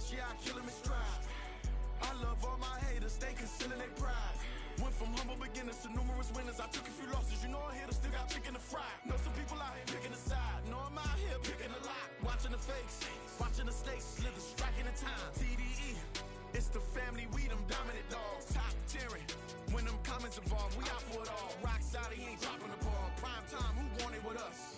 lost, yeah, I kill them in stride. I love all my haters, they concealing their pride. Went from humble beginners to numerous winners. I took a few losses, you know I hit, still got chicken to fry. Know some people out here picking a side. Know I'm out here picking a lot. Watching the fakes, watching the stakes, slither, striking the time. TDE, it's the family, we them dominant dogs. Top tiering, when them comments involved, we out for it all. Rock side, he ain't dropping the ball. Prime time, who want it with us?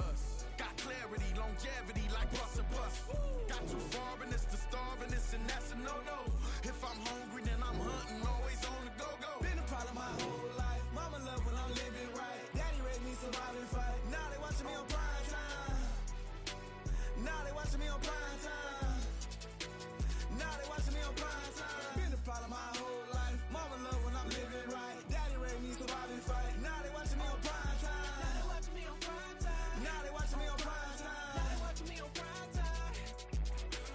Got clarity, longevity, like bus and bus. Got too far and it's the starving, this and that's a no-no. If I'm hungry, then I'm hunting, always on the go-go. Been a problem my whole life. Mama love when I'm living right. Daddy raised me survive and fight. Now they watching me on prime time. Now they watching me on prime time. Now they watching me on prime time. Been a problem my whole life. Mama love when I'm living right. Daddy raised me survive and fight. Now they watching me on prime time. Now they watching me on prime time. Now they watching me on prime time. Now they watching me on prime time.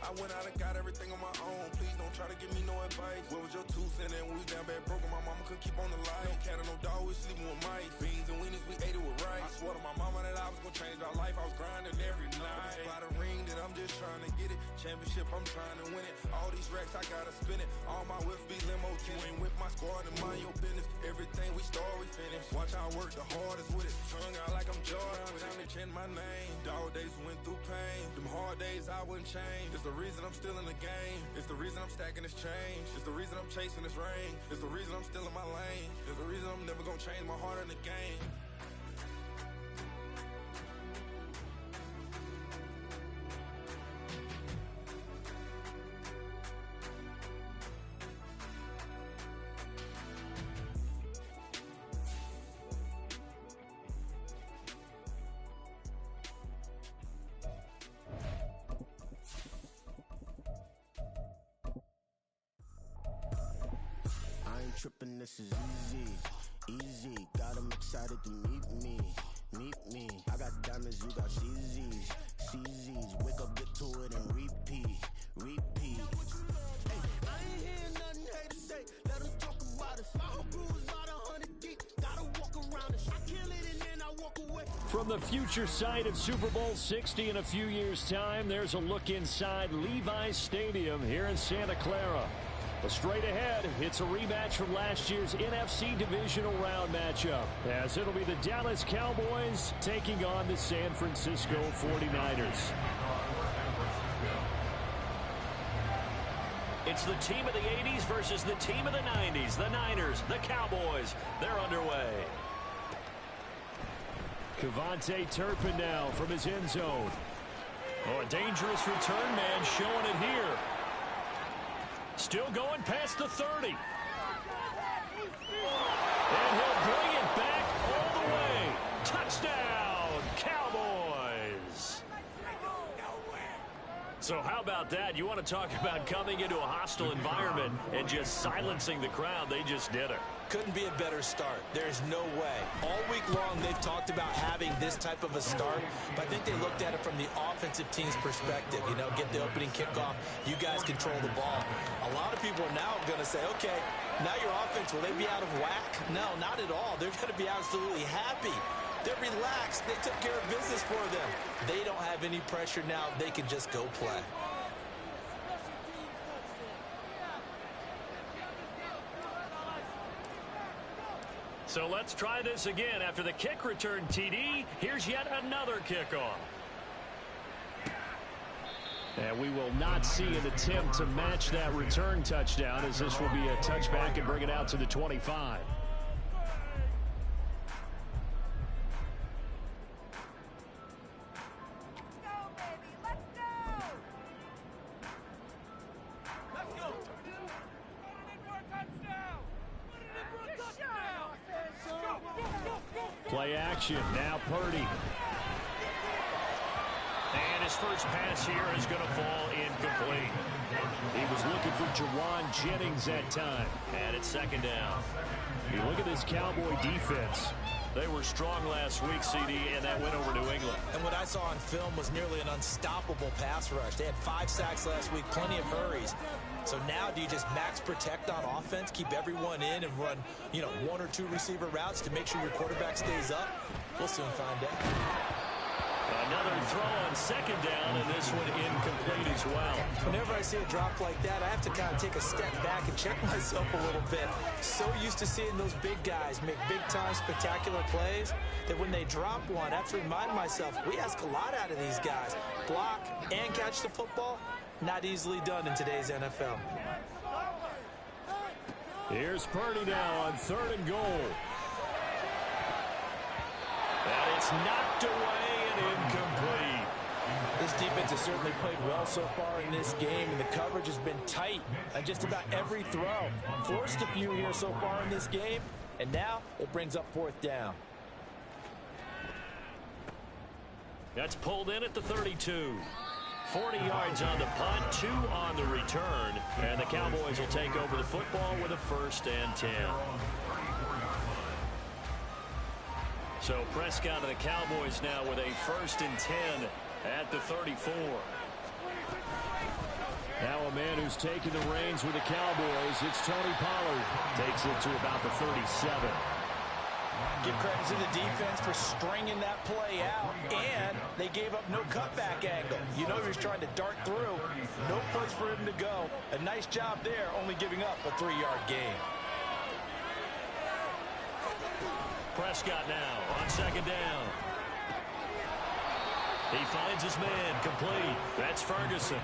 I went out and got everything on my own. Please don't try to give me no advice. What was your 2 cents and we was down bad broke and my mama couldn't keep on the light. No cat or no dog, we sleeping with mice. Beans and weenies, we ate it with rice. I swore to my mama that I was gonna change our life. I was grinding every night. By the ring that I'm just trying to get it. Championship, I'm trying to win it. All these racks, I gotta spin it. All my whips be limo. You ain't with my squad and mind your business. Everything we start, we finish. Watch I work the hardest with it. Tongue out like I'm Jordan. Time to change my name. Dog days went through pain. Them hard days I wouldn't change. It's the reason I'm still in the game. It's the reason I'm stacking this change. It's the reason I'm chasing this rain. It's the reason I'm still in my lane. It's the reason I'm never gonna change my heart in the game. Trippin', this is easy, easy. Got 'em excited to meet me, meet me. I got diamonds, you got CZs, CZs. Wake up, get to it, and repeat, repeat. Hey, I ain't hearing nothing haters say. Let 'em talk about us. My whole crew is about 100 deep. Gotta walk around us. I kill it and then I walk away. From the future site of Super Bowl 60 in a few years' time, there's a look inside Levi's Stadium here in Santa Clara. But straight ahead, it's a rematch from last year's NFC Divisional Round matchup, as it'll be the Dallas Cowboys taking on the San Francisco 49ers. It's the team of the 80s versus the team of the 90s. The Niners, the Cowboys, they're underway. Kevontae Turpin now from his end zone. Oh, a dangerous return man showing it here. Still going past the 30. And he'll bring it back all the way. Touchdown, Cowboys. So how about that? You want to talk about coming into a hostile environment and just silencing the crowd. They just did it. Couldn't be a better start. There's no way. All week long, they've talked about having this type of a start, but I think they looked at it from the offensive team's perspective. You know, get the opening kickoff. You guys control the ball. A lot of people are now going to say, okay, now your offense, will they be out of whack? No, not at all. They're going to be absolutely happy. They're relaxed. They took care of business for them. They don't have any pressure now. They can just go play. So let's try this again. After the kick return TD, here's yet another kickoff. And we will not see an attempt to match that return touchdown, as this will be a touchback and bring it out to the 25. Play action, now Purdy. And his first pass here is going to fall incomplete. He was looking for Jawan Jennings that time. And it's second down. You look at this Cowboy defense. They were strong last week, CD, and that went over New England. And what I saw on film was nearly an unstoppable pass rush. They had 5 sacks last week, plenty of hurries. So now do you just max protect on offense, keep everyone in, and run, 1 or 2 receiver routes to make sure your quarterback stays up? We'll soon find out. Another throw on second down, and this one incomplete as well. Whenever I see a drop like that, I have to kind of take a step back and check myself a little bit. So used to seeing those big guys make big-time spectacular plays that when they drop one, I have to remind myself, we ask a lot out of these guys. Block and catch the football, not easily done in today's NFL. Here's Purdy now on 3rd and goal. And it's knocked away and incomplete. This defense has certainly played well so far in this game, and the coverage has been tight on just about every throw. Forced a few here so far in this game, and now it brings up 4th down. That's pulled in at the 32. 40 yards on the punt, 2 on the return, and the Cowboys will take over the football with a 1st and 10. So Prescott and the Cowboys now with a 1st and 10 at the 34. Now a man who's taking the reins with the Cowboys, it's Tony Pollard. Takes it to about the 37. Give credit to the defense for stringing that play out, and they gave up no cutback angle. You know he was trying to dart through. No place for him to go. A nice job there, only giving up a 3-yard gain. Prescott now on 2nd down. He finds his man complete. That's Ferguson.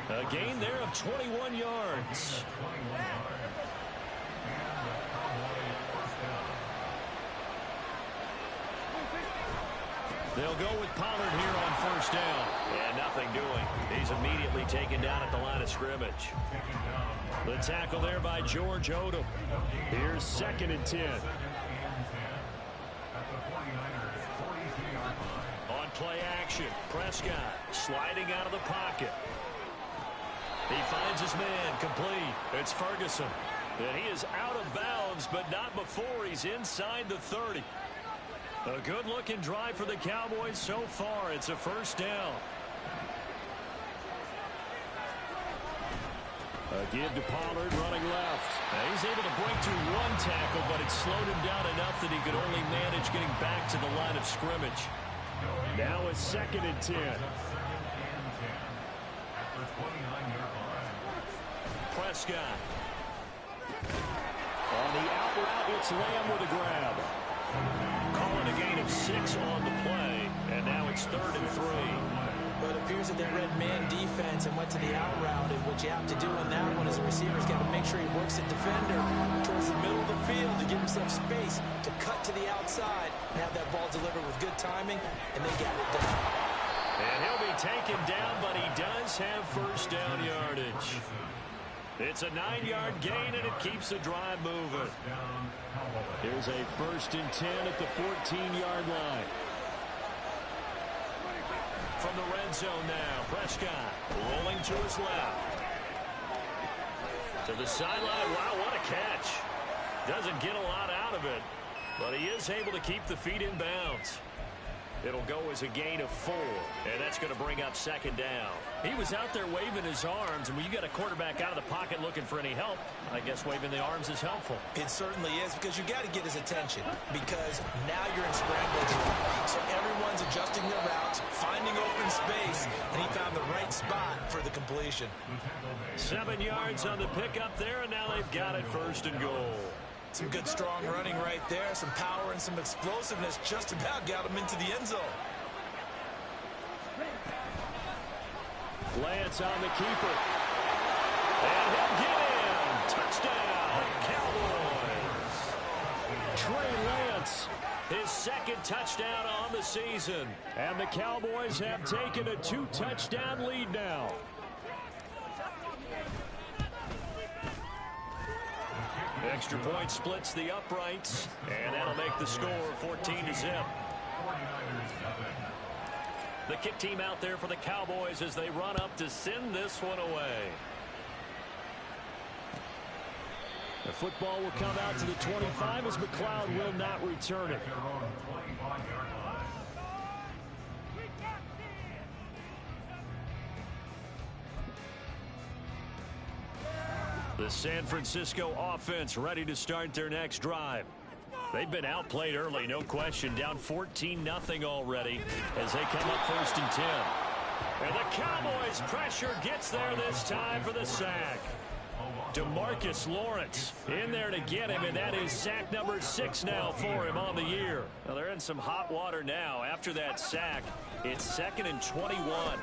A gain there of 21 yards. They'll go with Pollard here on 1st down. And nothing doing. He's immediately taken down at the line of scrimmage. The tackle there by George Odom. Here's 2nd and 10. On play action, Prescott sliding out of the pocket. He finds his man complete. It's Ferguson. And he is out of bounds, but not before he's inside the 30. A good-looking drive for the Cowboys so far. It's a 1st down. A give to Pollard running left. Now he's able to break through 1 tackle, but it slowed him down enough that he could only manage getting back to the line of scrimmage. Now a 2nd and 10. Prescott. On the out route, it's Lamb with a grab. Calling a gain of 6 on the play, and now it's 3rd and 3. But it appears that they read man defense and went to the out route, and what you have to do on that one is the receiver's got to make sure he works the defender towards the middle of the field to give himself space to cut to the outside and have that ball delivered with good timing, and they got it done. And he'll be taken down, but he does have 1st down yardage. It's a 9-yard gain, and it keeps the drive moving. Here's a 1st and 10 at the 14-yard line. From the red zone now, Prescott rolling to his left. To the sideline. Wow, what a catch. Doesn't get a lot out of it, but he is able to keep the feet in bounds. It'll go as a gain of 4, and that's going to bring up 2nd down. He was out there waving his arms, and when you got a quarterback out of the pocket looking for any help, I guess waving the arms is helpful. It certainly is, because you got to get his attention, because now you're in scramble drill. So everyone's adjusting their routes, finding open space, and he found the right spot for the completion. 7 yards on the pickup there, and now they've got it 1st and goal. Some good, strong running right there. Some power and some explosiveness just about got him into the end zone. Lance on the keeper. And he'll get in. Touchdown, Cowboys. Trey Lance, his 2nd touchdown on the season. And the Cowboys have taken a 2-touchdown lead now. Extra point splits the uprights, and that'll make the score 14-0. The kick team out there for the Cowboys as they run up to send this one away. The football will come out to the 25 as McLeod will not return it. The San Francisco offense ready to start their next drive. They've been outplayed early, no question. Down 14-0 already as they come up 1st and 10. And the Cowboys' pressure gets there this time for the sack. DeMarcus Lawrence in there to get him, and that is sack number 6 now for him on the year. Well, they're in some hot water now. After that sack, it's 2nd and 21.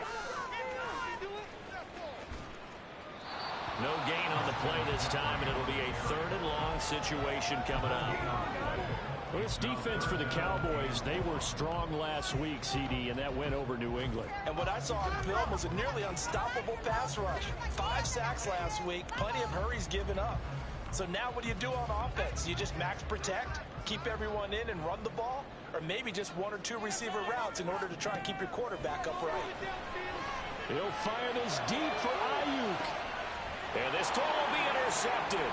No gain on the play this time, and it'll be a 3rd and long situation coming up. Well, this defense for the Cowboys, they were strong last week, CD, and that went over New England. And what I saw on film was a nearly unstoppable pass rush. 5 sacks last week, plenty of hurries given up. So now what do you do on offense? You just max protect, keep everyone in and run the ball, or maybe just 1 or 2 receiver routes in order to try and keep your quarterback upright. He'll fire this deep for Ayuk. And this throw will be intercepted.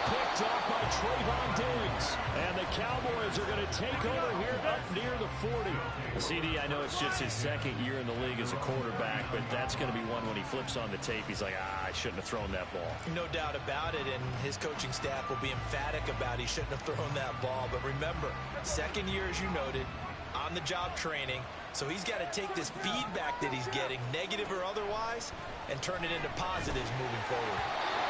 Picked off by Trayvon Diggs. And the Cowboys are going to take over here up near the 40. CD, I know it's just his 2nd year in the league as a quarterback, but that's going to be one when he flips on the tape. He's like, I shouldn't have thrown that ball. No doubt about it, and his coaching staff will be emphatic about he shouldn't have thrown that ball. But remember, 2nd year, as you noted, on-the-job training. So he's got to take this feedback that he's getting, negative or otherwise, and turn it into positives moving forward.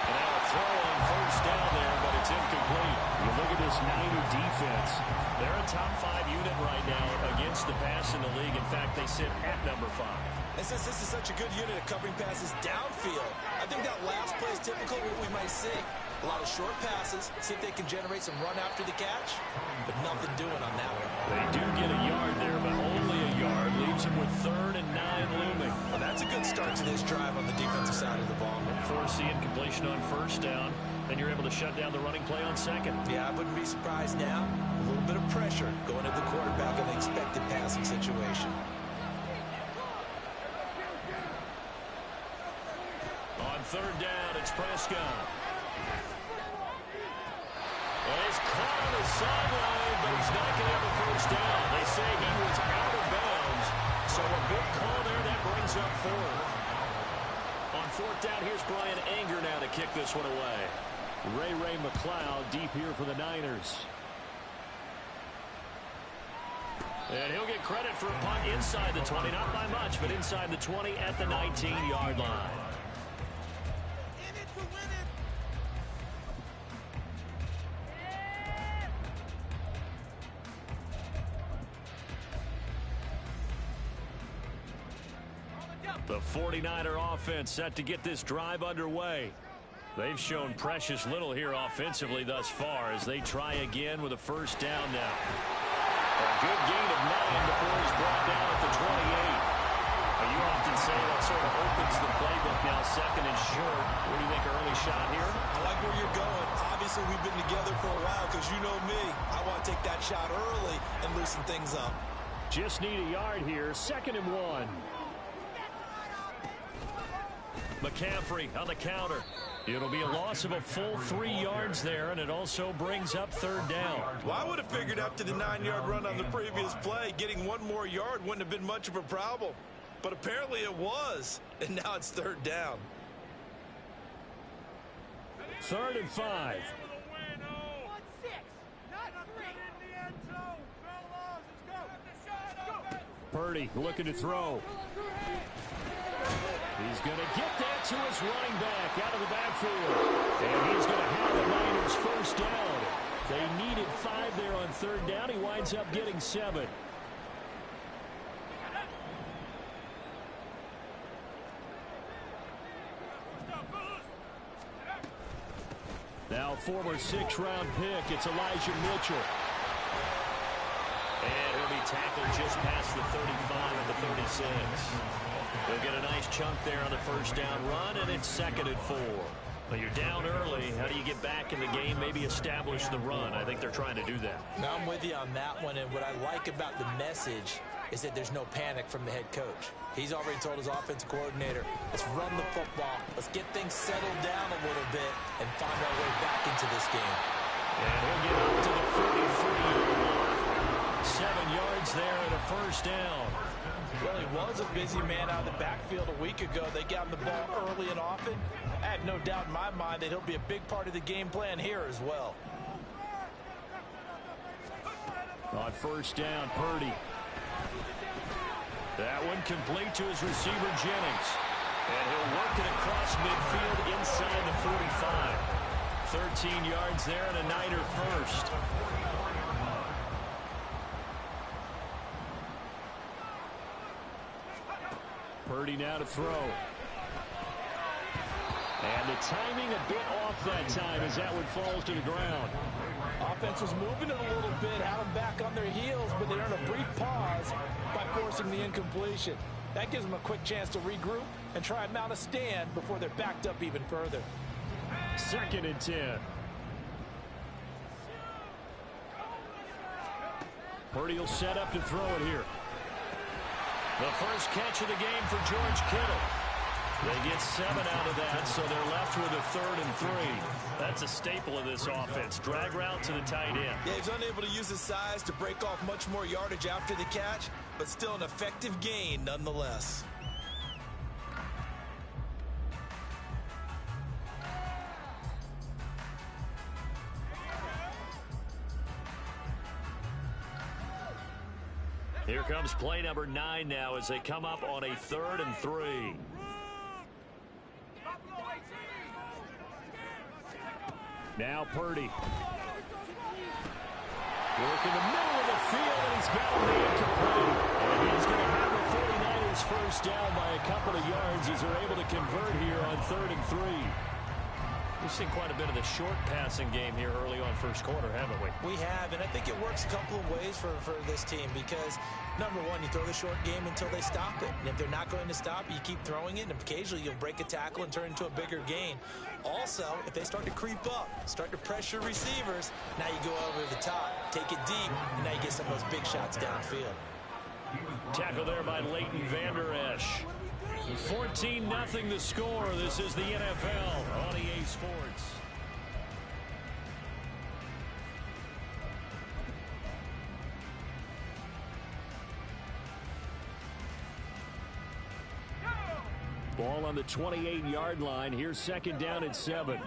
And now a throw on 1st down there, but it's incomplete. You look at this Niner defense. They're a top 5 unit right now against the pass in the league. In fact, they sit at number 5. And since this is such a good unit of covering passes downfield, I think that last play is typical of what we might see. A lot of short passes, see if they can generate some run after the catch, but nothing doing on that one. They do get a yard there, but only a yard. Leaves them with 3rd and 9 looming. Well, that's a good start to this drive on the defensive side of the ball. Force the incompletion on 1st down, then you're able to shut down the running play on 2nd. Yeah, I wouldn't be surprised now. A little bit of pressure going at the quarterback in the expected passing situation. On 3rd down, it's Prescott. And he's caught on the sideline, but he's not going to have a 1st down. They say he was out of bounds, so a good call there. That brings up 4th. On 4th down, here's Brian Anger now to kick this one away. Ray McLeod deep here for the Niners. And he'll get credit for a punt inside the 20, not by much, but inside the 20 at the 19-yard line. The 49er offense set to get this drive underway. They've shown precious little here offensively thus far as they try again with a 1st down now. A good gain of 9 before he's brought down at the 28. You often say that sort of opens the playbook now, 2nd and short. What do you think, early shot here? I like where you're going. Obviously, we've been together for a while because you know me. I want to take that shot early and loosen things up. Just need a yard here, 2nd and 1. McCaffrey on the counter. It'll be a loss of a full 3 yards there, and it also brings up 3rd down. Well, I would have figured after the 9-yard run on the previous play, getting 1 more yard wouldn't have been much of a problem. But apparently it was, and now it's 3rd down. 3rd and 5. Purdy looking to throw. He's going to get that to his running back out of the backfield. And he's going to have the Niners 1st down. They needed 5 there on 3rd down. He winds up getting 7. Now former 6th-round pick, it's Elijah Mitchell. And he'll be tackled just past the 35 at the 36. They'll get a nice chunk there on the 1st down run, and it's 2nd and 4. Well, you're down early. How do you get back in the game, maybe establish the run? I think they're trying to do that. Now I'm with you on that one, and what I like about the message is that there's no panic from the head coach. He's already told his offensive coordinator, let's run the football, let's get things settled down a little bit, and find our way back into this game. And he'll get up to the 43-yard line. 7 yards there and a 1st down. Well, he was a busy man out of the backfield a week ago. They got him the ball early and often. I have no doubt in my mind that he'll be a big part of the game plan here as well. On first down, Purdy. That one complete to his receiver, Jennings. And he'll work it across midfield inside the 45. 13 yards there and a Niner first. Purdy now to throw. And the timing a bit off that time as that one falls to the ground. Offense was moving it a little bit, had them back on their heels, but they earned a brief pause by forcing the incompletion. That gives them a quick chance to regroup and try and mount a stand before they're backed up even further. 2nd and 10. Purdy will set up to throw it here. The first catch of the game for George Kittle. They get 7 out of that, so they're left with a 3rd and 3. That's a staple of this offense. Drag route to the tight end. Yeah, he's unable to use his size to break off much more yardage after the catch, but still an effective gain nonetheless. Here comes play number 9 now as they come up on a 3rd and 3. Now Purdy. Working the middle of the field, and he's got it incomplete. And he's going to have the 49ers first down by a couple of yards as they're able to convert here on 3rd and 3. We've seen quite a bit of the short passing game here early on first quarter, haven't we? We have, and I think it works a couple of ways for this team because, number one, you throw the short game until they stop it. And if they're not going to stop it, you keep throwing it, and occasionally you'll break a tackle and turn into a bigger gain. Also, if they start to creep up, start to pressure receivers, now you go over the top, take it deep, and now you get some of those big shots downfield. Tackle there by Leighton Vander Esch. 14-0 the score. This is the NFL on EA Sports. Ball on the 28-yard line. Here's 2nd down and 7.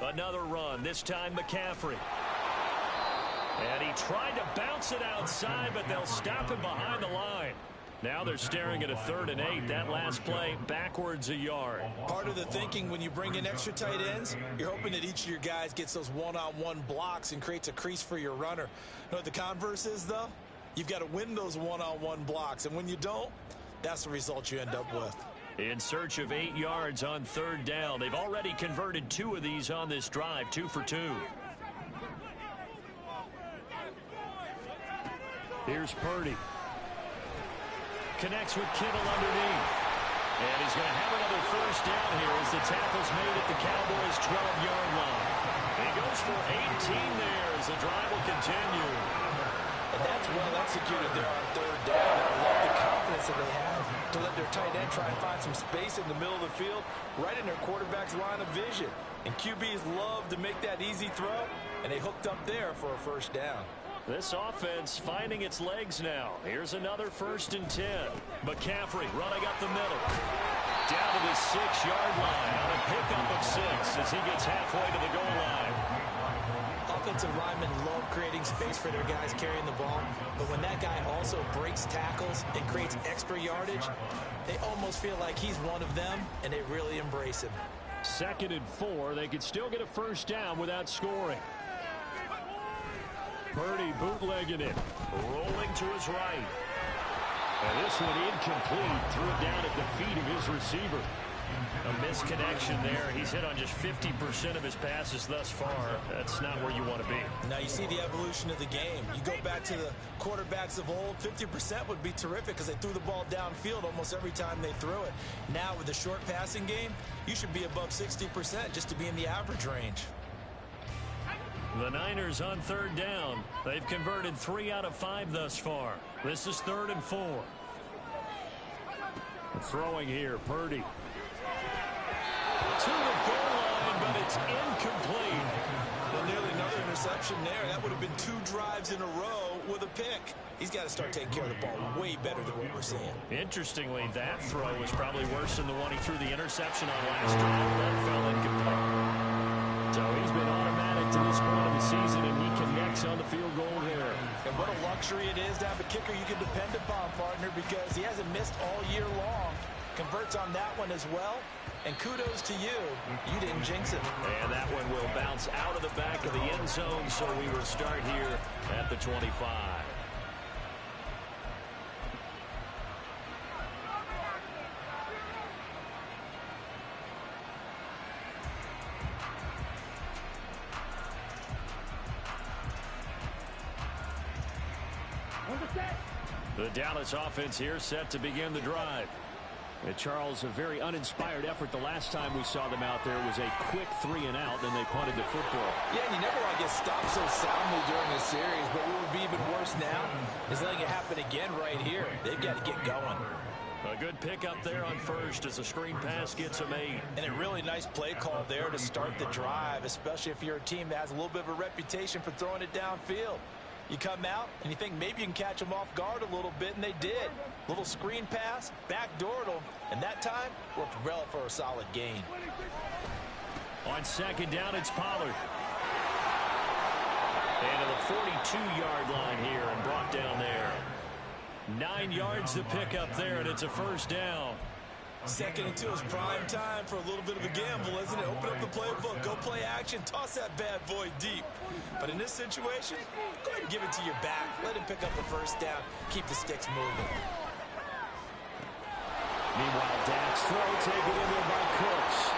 Another run, this time McCaffrey. And he tried to bounce it outside, but they'll stop him behind the line. Now they're staring at a 3rd and 8. That last play, backwards a yard. Part of the thinking when you bring in extra tight ends, you're hoping that each of your guys gets those one-on-one blocks and creates a crease for your runner. You know what the converse is, though? You've got to win those one-on-one blocks, and when you don't, that's the result you end up with. In search of 8 yards on 3rd down. They've already converted 2 of these on this drive, 2 for 2. Here's Purdy. Connects with Kittle underneath. And he's going to have another first down here as the tackle's made at the Cowboys' 12-yard line. He goes for 18 there as the drive will continue. And that's well executed there on 3rd down. I love the confidence that they have to let their tight end try and find some space in the middle of the field, right in their quarterback's line of vision. And QBs love to make that easy throw, and they hooked up there for a first down. This offense finding its legs now. Here's another 1st and 10. McCaffrey running up the middle. Down to the 6-yard line on a pickup of 6 as he gets halfway to the goal line. Offensive linemen love creating space for their guys carrying the ball, but when that guy also breaks tackles and creates extra yardage, they almost feel like he's one of them, and they really embrace him. 2nd and 4. They could still get a first down without scoring. Purdy bootlegging it, rolling to his right. And this one incomplete, threw it down at the feet of his receiver. A misconnection there. He's hit on just 50% of his passes thus far. That's not where you want to be. Now you see the evolution of the game. You go back to the quarterbacks of old, 50% would be terrific because they threw the ball downfield almost every time they threw it. Now with the short passing game, you should be above 60% just to be in the average range. The Niners on 3rd down. They've converted 3 out of 5 thus far. This is 3rd and 4. Throwing here, Purdy. To the goal line, but it's incomplete. Well, nearly another interception there. That would have been 2 drives in a row with a pick. He's got to start taking care of the ball way better than what we're seeing. Interestingly, that throw was probably worse than the one he threw the interception on last drive. That fell incomplete. So he's been automatic to this point of the season, and he connects on the field goal there. And what a luxury it is to have a kicker you can depend upon, partner, because he hasn't missed all year long. Converts on that one as well. And kudos to you. You didn't jinx it. And that one will bounce out of the back of the end zone, so we will start here at the 25. The Dallas offense here set to begin the drive. And Charles, a very uninspired effort the last time we saw them out there was a quick 3-and-out, then they punted the football. Yeah, and you never want to get stopped so soundly during the series, but what would be even worse now is letting it happen again right here. They've got to get going. A good pickup there on first as the screen pass gets them 8. And a really nice play call there to start the drive, especially if you're a team that has a little bit of a reputation for throwing it downfield. You come out and you think maybe you can catch them off guard a little bit, and they did. Little screen pass, backdoored them, and that time worked well for a solid gain. On second down, it's Pollard. And to the 42-yard line here and brought down there. 9 yards to pick up there, and it's a first down. Second and 2 is prime time for a little bit of a gamble, isn't it? Open up the playbook, go play action, toss that bad boy deep. But in this situation, go ahead and give it to your back. Let him pick up the first down. Keep the sticks moving. Meanwhile, Dak's throw taken in there by Cooks.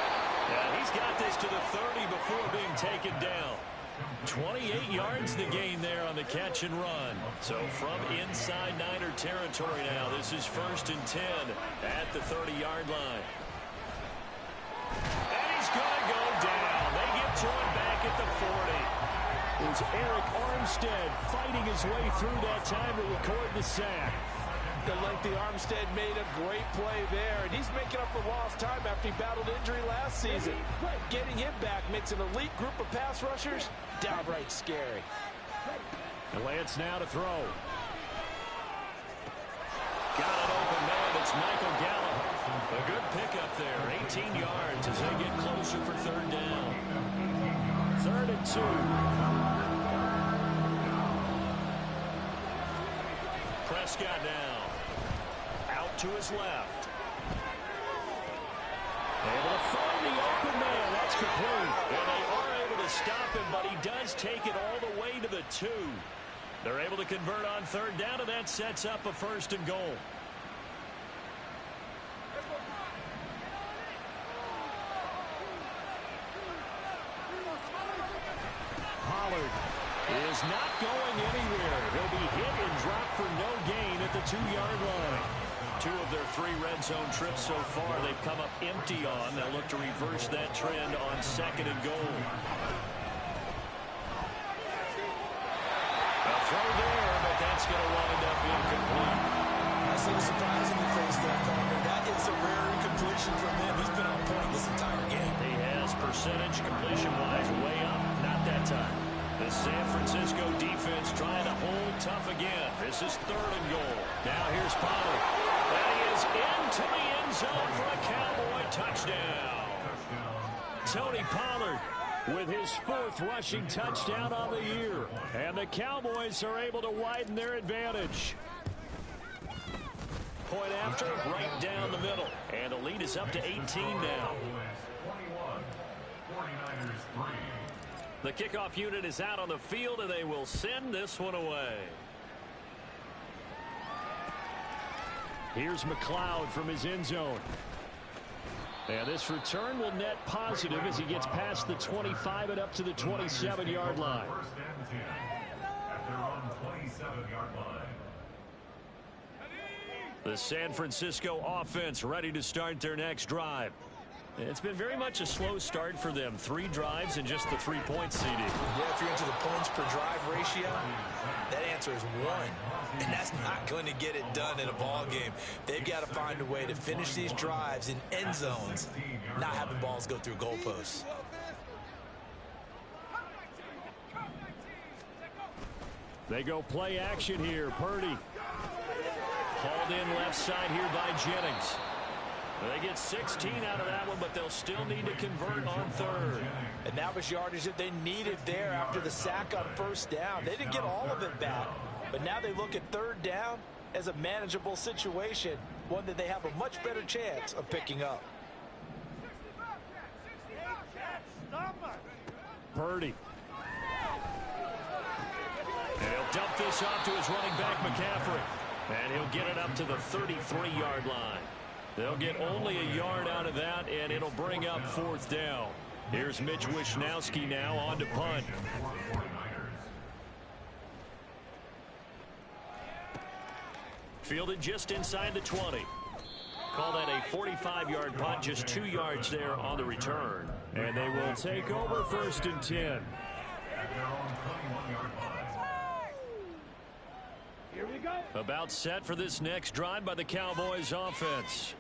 Yeah, he's got this to the 30 before being taken down. 28 yards the gain there on the catch and run. So from inside Niner territory now, this is 1st and 10 at the 30-yard line. And he's going to go down. They get to him back at the 40. It's Eric Armstead fighting his way through that time to record the sack. The lengthy Armstead made a great play there, and he's making up for lost time after he battled injury last season. Getting him back makes an elite group of pass rushers downright scary. And Lance now to throw. Got an open man. It's Michael Gallup. A good pickup there. 18 yards as they get closer for 3rd down. 3rd and 2. Prescott now. Out to his left. Able to find the open man. That's complete. And they are able to stop him, but he does take it all the way to the 2. They're able to convert on 3rd down, and that sets up a 1st and goal. Pollard is not going anywhere. He'll be hit and dropped for no gain at the 2-yard line. 2 of their 3 red zone trips so far they've come up empty on. They'll look to reverse that trend on 2nd and goal. A throw there, but that's going to wind up incomplete. I see the surprise in the face there, partner. That is a rare incompletion from him. He's been on point this entire game. He has percentage completion-wise way up. Not that time. The San Francisco defense trying to hold tough again. This is 3rd and goal. Now here's Pollard. And he is into the end zone for a Cowboy touchdown. Tony Pollard with his 4th rushing touchdown on the year. And the Cowboys are able to widen their advantage. Point after, right down the middle. And the lead is up to 18 now. The kickoff unit is out on the field, and they will send this one away. Here's McLeod from his end zone. And this return will net positive as he gets past the 25 and up to the 27-yard line. The San Francisco offense ready to start their next drive. It's been very much a slow start for them. 3 drives and just the 3 points, CD. Yeah, if you're into the points per drive ratio, that answer is 1. And that's not going to get it done in a ball game. They've got to find a way to finish these drives in end zones, not having balls go through goalposts. They go play action here. Purdy. Hauled in left side here by Jennings. They get 16 out of that one, but they'll still need to convert on third. And that was yardage that they needed there after the sack on first down. They didn't get all of it back, but now they look at third down as a manageable situation, one that they have a much better chance of picking up. Purdy. And he'll dump this off to his running back, McCaffrey. And he'll get it up to the 33-yard line. They'll get only a yard out of that, and it'll bring up fourth down. Here's Mitch Wishnowski now on to punt. Fielded just inside the 20. Call that a 45-yard punt, just 2 yards there on the return. And they will take over first and 10. Here we go. About set for this next drive by the Cowboys offense.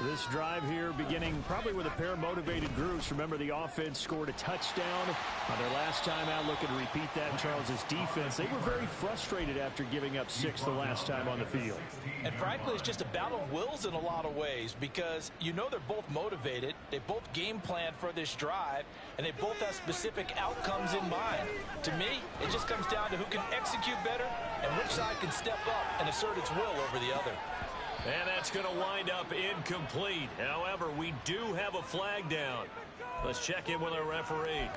This drive here beginning probably with a pair of motivated groups. Remember, the offense scored a touchdown on their last time out. Looking to repeat that in Charles's defense. They were very frustrated after giving up 6 the last time on the field. And frankly, it's just a battle of wills in a lot of ways, because you know they're both motivated. They both game plan for this drive, and they both have specific outcomes in mind. To me, it just comes down to who can execute better and which side can step up and assert its will over the other. And that's going to wind up incomplete. However, we do have a flag down. Let's check in with our referee.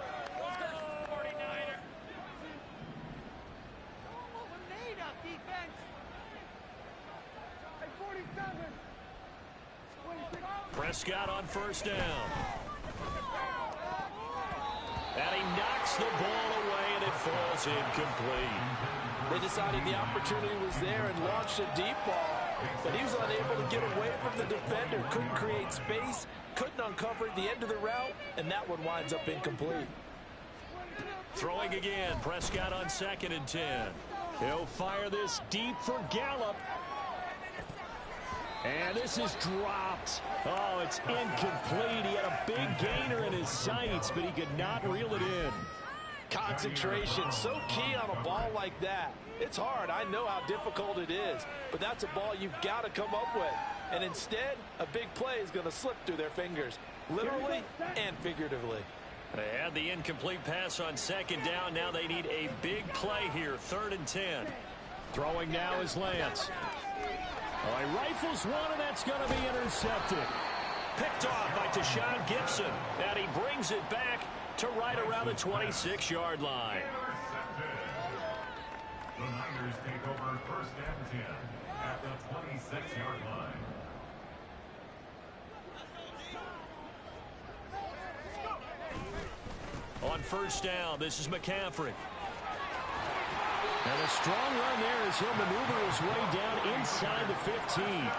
Prescott on first down. And he knocks the ball away, and it falls incomplete. They decided the opportunity was there and launched a deep ball, but he was unable to get away from the defender. Couldn't create space, couldn't uncover the end of the route, and that one winds up incomplete. Throwing again, Prescott on 2nd and 10. He'll fire this deep for Gallup. And this is dropped. Oh, it's incomplete. He had a big gainer in his sights, but he could not reel it in. Concentration, so key on a ball like that. It's hard. I know how difficult it is, but that's a ball you've got to come up with. And instead, a big play is going to slip through their fingers, literally and figuratively. They had the incomplete pass on 2nd down. Now they need a big play here, 3rd and 10. Throwing now is Lance. Oh, he rifles one, and that's going to be intercepted. Picked off by Tashawn Gibson, and he brings it back to right around the 26-yard line. The Niners take over 1st and 10 at the 26-yard line. On first down, this is McCaffrey. And a strong run there as he'll maneuver his way down inside the 15.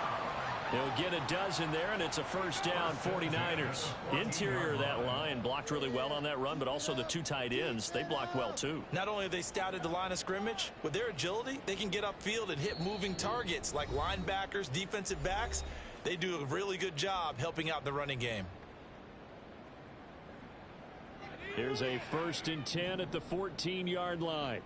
He'll get a dozen there, and it's a first down, 49ers. Interior of that line blocked really well on that run, but also the 2 tight ends, they blocked well too. Not only have they scouted the line of scrimmage, with their agility, they can get upfield and hit moving targets like linebackers, defensive backs. They do a really good job helping out in the running game. Here's a 1st and 10 at the 14-yard line.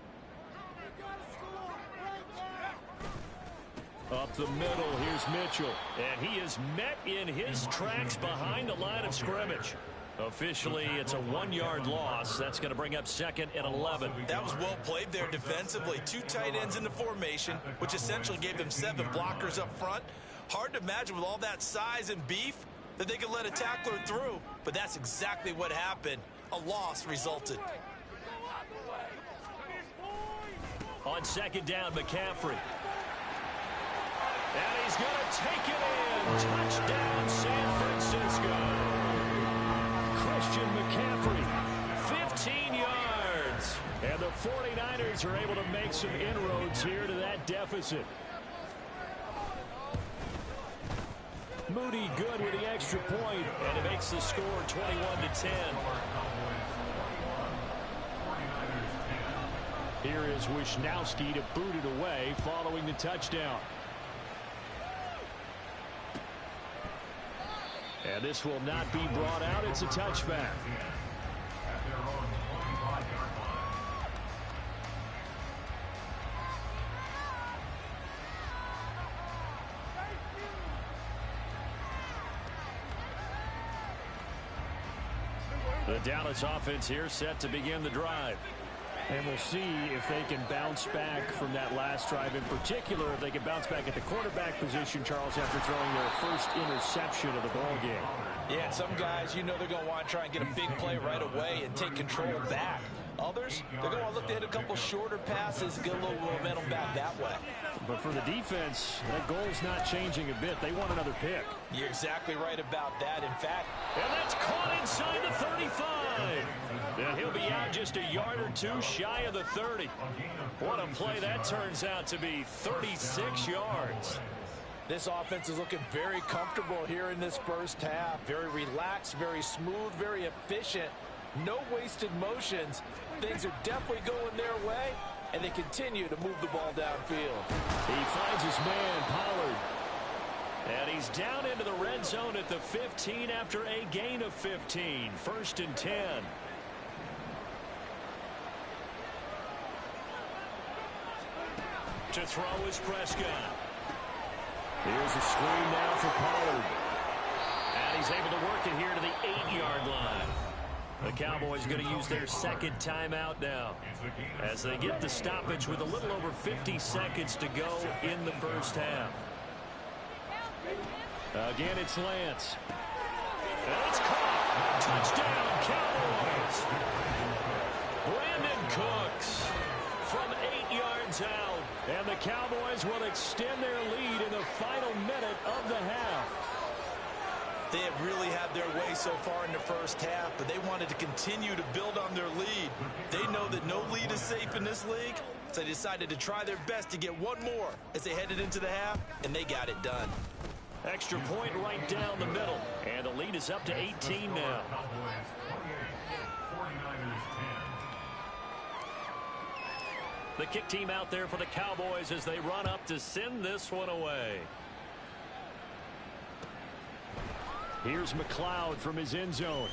Up the middle, here's Mitchell. And he is met in his tracks behind the line of scrimmage. Officially, it's a 1-yard loss. That's going to bring up 2nd and 11. That was well played there defensively. 2 tight ends in the formation, which essentially gave them 7 blockers up front. Hard to imagine with all that size and beef that they could let a tackler through. But that's exactly what happened. A loss resulted. On 2nd down, McCaffrey. And he's going to take it in. Touchdown, San Francisco. Christian McCaffrey, 15 yards. And the 49ers are able to make some inroads here to that deficit. Moody good with the extra point, and it makes the score 21-10. Here is Wishnowski to boot it away following the touchdown. And this will not be brought out. It's a touchback. The Dallas offense here set to begin the drive. And we'll see if they can bounce back from that last drive. In particular, if they can bounce back at the quarterback position, Charles, after throwing their first interception of the ball game. Yeah, and some guys, you know they're going to want to try and get a big play right away and take control back. Others, they're going to look to hit a couple shorter passes, get a little momentum back that way. But for the defense, that goal's not changing a bit. They want another pick. You're exactly right about that. In fact, and that's caught inside the 35. And he'll be out just a yard or two shy of the 30. What a play that turns out to be, 36 yards. This offense is looking very comfortable here in this first half. Very relaxed, very smooth, very efficient. No wasted motions. Things are definitely going their way, and they continue to move the ball downfield. He finds his man, Pollard. And he's down into the red zone at the 15 after a gain of 15. 1st and 10. To throw is Prescott. Here's a screen now for Pollard. And he's able to work it here to the 8-yard line. The Cowboys going to use their second timeout now as they get the stoppage with a little over 50 seconds to go in the first half. Again, it's Lance. And it's caught. Touchdown, Cowboys. Brandon Cooks from 8 yards out. And the Cowboys will extend their lead in the final minute of the half. They have really had their way so far in the first half, but they wanted to continue to build on their lead. They know that no lead is safe in this league, so they decided to try their best to get one more as they headed into the half, and they got it done. Extra point right down the middle, and the lead is up to 18 now. The kick team out there for the Cowboys as they run up to send this one away. Here's McLeod from his end zone.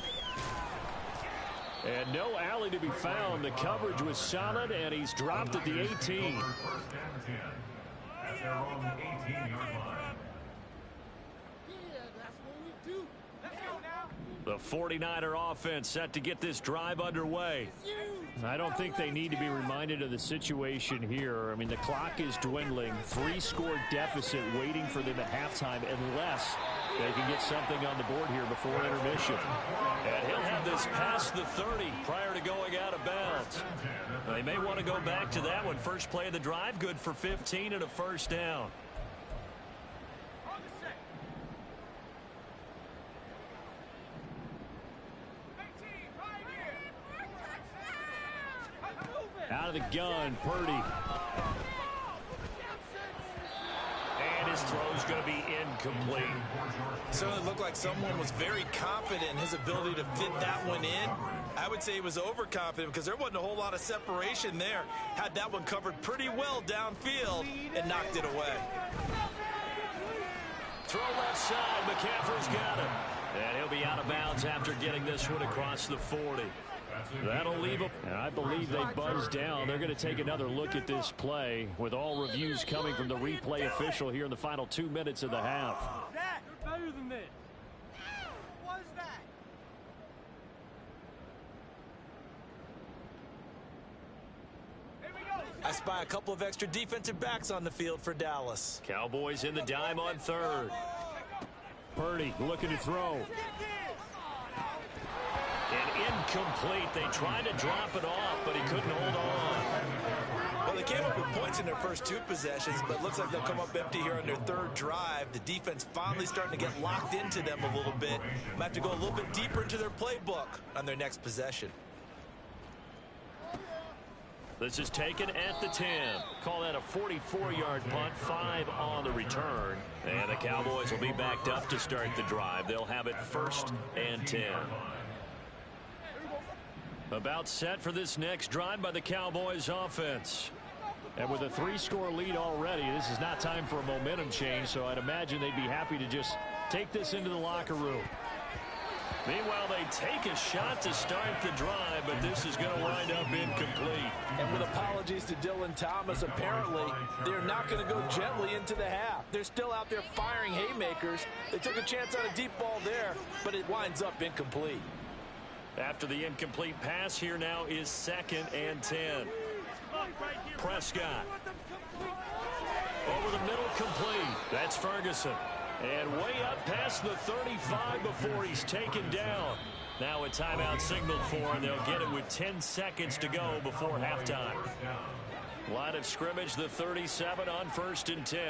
And no alley to be found. The coverage was solid, and he's dropped at the 18. The 49er offense set to get this drive underway. I don't think they need to be reminded of the situation here. I mean, the clock is dwindling. 3-score deficit waiting for them at halftime unless they can get something on the board here before intermission. And he'll have this past the 30 prior to going out of bounds. They may want to go back to that one. First play of the drive, good for 15 and a first down. Out of the gun, Purdy. And his throw's going to be incomplete. Certainly looked like someone was very confident in his ability to fit that one in. I would say he was overconfident because there wasn't a whole lot of separation there. Had that one covered pretty well downfield and knocked it away. Throw left side, McCaffrey's got it. And he'll be out of bounds after getting this one across the 40. That'll leave them. And I believe they buzzed down. They're going to take another look at this play with all reviews coming from the replay official here in the final 2 minutes of the half. You're better than this. What is that? I spy a couple of extra defensive backs on the field for Dallas. Cowboys in the dime on third. Purdy looking to throw. And incomplete. They tried to drop it off, but he couldn't hold on. Well, they came up with points in their first 2 possessions, but it looks like they'll come up empty here on their 3rd drive. The defense finally starting to get locked into them a little bit. Might have to go a little bit deeper into their playbook on their next possession. This is taken at the 10. Call that a 44-yard punt, 5 on the return. And the Cowboys will be backed up to start the drive. They'll have it 1st and 10. About set for this next drive by the Cowboys offense. And with a 3-score lead already, this is not time for a momentum change, so I'd imagine they'd be happy to just take this into the locker room. Meanwhile, they take a shot to start the drive, but this is going to wind up incomplete. And with apologies to Dylan Thomas, apparently they're not going to go gently into the half. They're still out there firing haymakers. They took a chance on a deep ball there, but it winds up incomplete. After the incomplete pass, here now is 2nd and 10. Prescott. Over the middle, complete. That's Ferguson. And way up past the 35 before he's taken down. Now a timeout signaled for, and they'll get it with 10 seconds to go before halftime. Line of scrimmage, the 37 on 1st and 10.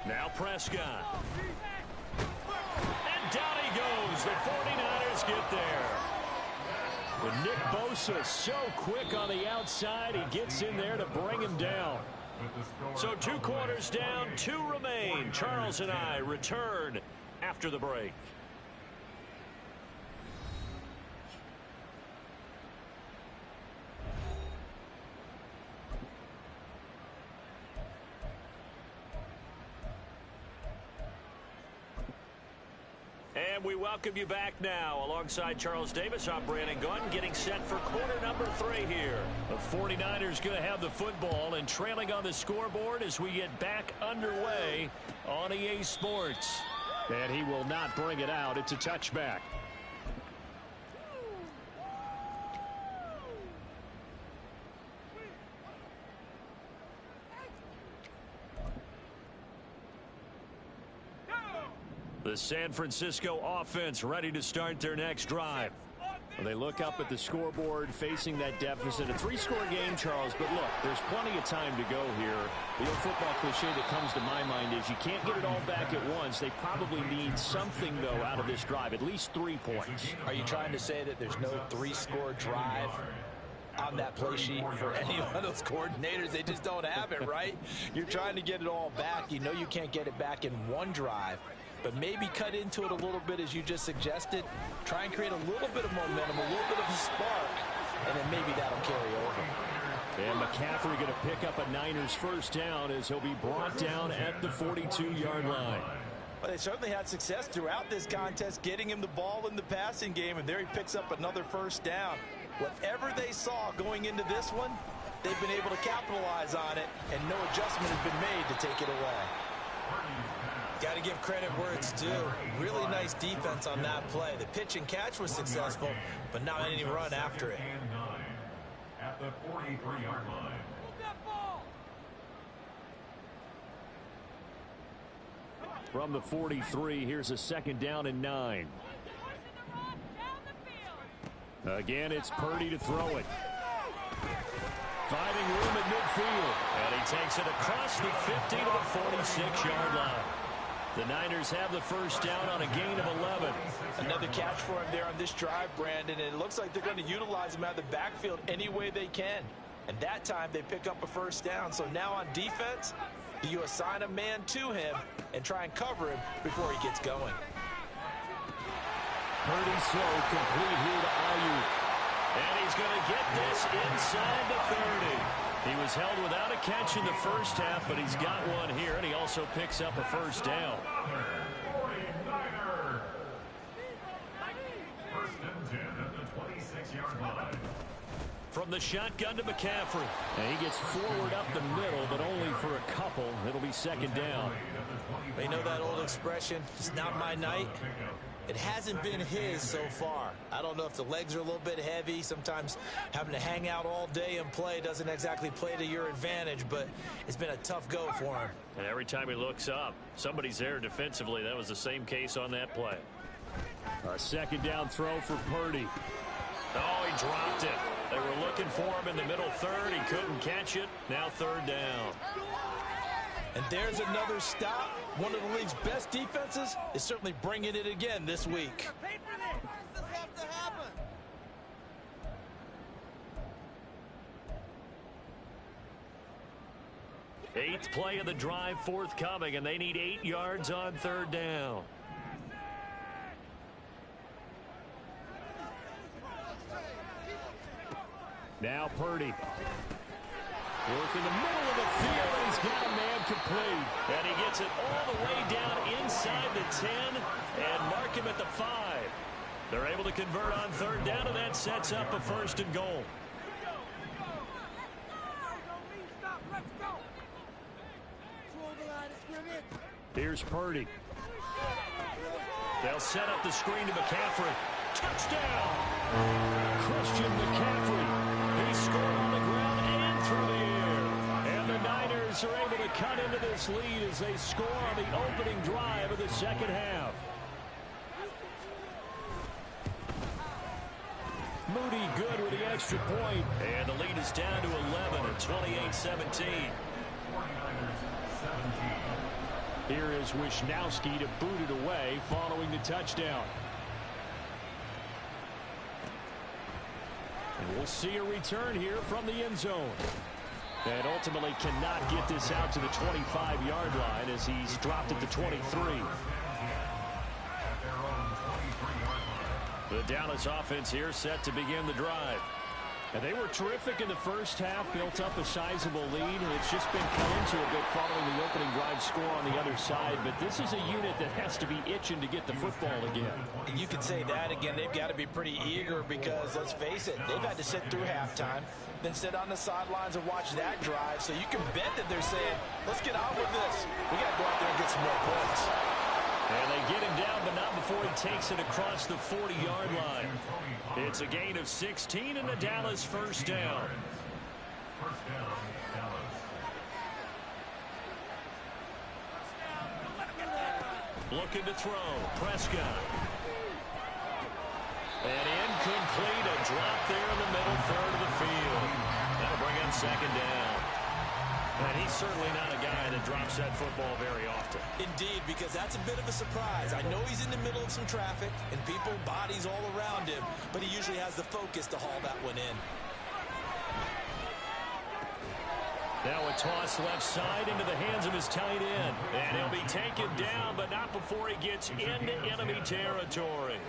Now Prescott. And down he goes. The 49ers get there. But Nick Bosa so quick on the outside, he gets in there to bring him down. So 2 quarters down, 2 remain. Charles and I return after the break. And we welcome you back now. Alongside Charles Davis, I'm Brandon Gunn, getting set for quarter number 3 here. The 49ers going to have the football and trailing on the scoreboard as we get back underway on EA Sports. And he will not bring it out. It's a touchback. The San Francisco offense ready to start their next drive. Well, they look up at the scoreboard facing that deficit. A 3-score game, Charles, but look, there's plenty of time to go here. The old football cliche that comes to my mind is you can't get it all back at once. They probably need something, though, out of this drive, at least 3 points. Are you trying to say that there's no 3-score drive on that play sheet for any of those coordinators? They just don't have it, right? You're trying to get it all back. You know you can't get it back in one drive. But maybe cut into it a little bit as you just suggested. Try and create a little bit of momentum, a little bit of a spark, and then maybe that'll carry over. And McCaffrey going to pick up a Niners first down as he'll be brought down at the 42-yard line. Well, they certainly had success throughout this contest, getting him the ball in the passing game, and there he picks up another first down. Whatever they saw going into this one, they've been able to capitalize on it, and no adjustment has been made to take it away. Got to give credit where it's due. Really nice defense on that play. The pitch and catch was successful, but not any run after it. At the 43-yard line. From the 43, here's a 2nd down and 9. Again, it's Purdy to throw it. Finding room at midfield. And he takes it across the 50 to the 46-yard line. The Niners have the first down on a gain of 11. Another catch for him there on this drive, Brandon, and it looks like they're going to utilize him out of the backfield any way they can. And that time they pick up a first down. So now on defense, do you assign a man to him and try and cover him before he gets going? Purdy slow, complete here to Ayuk. And he's going to get this inside the 30. He was held without a catch in the first half, but he's got one here, and he also picks up a first down. 49er. First and 10 at the 26-yard line. From the shotgun to McCaffrey. And he gets forward up the middle, but only for a couple. It'll be 2nd down. You know that old expression, it's not my night? It hasn't been his so far. I don't know if the legs are a little bit heavy. Sometimes having to hang out all day and play doesn't exactly play to your advantage, but it's been a tough go for him. And every time he looks up, somebody's there defensively. That was the same case on that play. A 2nd down throw for Purdy. Oh, he dropped it. They were looking for him in the middle 3rd. He couldn't catch it. Now 3rd down. And there's another stop. One of the league's best defenses is certainly bringing it again this week. Eighth play of the drive forthcoming, and they need 8 yards on 3rd down. Now Purdy. Work in the middle of the field, and he's got a man complete. And he gets it all the way down inside the 10 and mark him at the 5. They're able to convert on 3rd down, and that sets up a 1st and goal. Here's Purdy. They'll set up the screen to McCaffrey. Touchdown! Christian McCaffrey. He scored on the ground and through the air. And the Niners are able to cut into this lead as they score on the opening drive of the second half. Moody good with the extra point. And the lead is down to 11 at 28-17. Here is Wisnowski to boot it away following the touchdown. And we'll see a return here from the end zone. And ultimately cannot get this out to the 25-yard line as he's dropped at the 23. The Dallas offense here set to begin the drive. And they were terrific in the first half, built up a sizable lead. It's just been cut into a bit following the opening drive score on the other side. But this is a unit that has to be itching to get the football again. And you can say that again. They've got to be pretty eager because, let's face it, they've had to sit through halftime, then sit on the sidelines and watch that drive. So you can bet that they're saying, let's get on with this. We got to go out there and get some more points. And they get him down, but not before he takes it across the 40-yard line. It's a gain of 16 and a Dallas first down. First down, Dallas. Looking to throw. Prescott. And incomplete. A drop there in the middle third of the field. That'll bring him second down. And he's certainly not a guy that drops that football very often. Indeed, because that's a bit of a surprise. I know he's in the middle of some traffic and people, bodies all around him, but he usually has the focus to haul that one in. Now a toss left side into the hands of his tight end. And he'll be taken down, but not before he gets into enemy territory.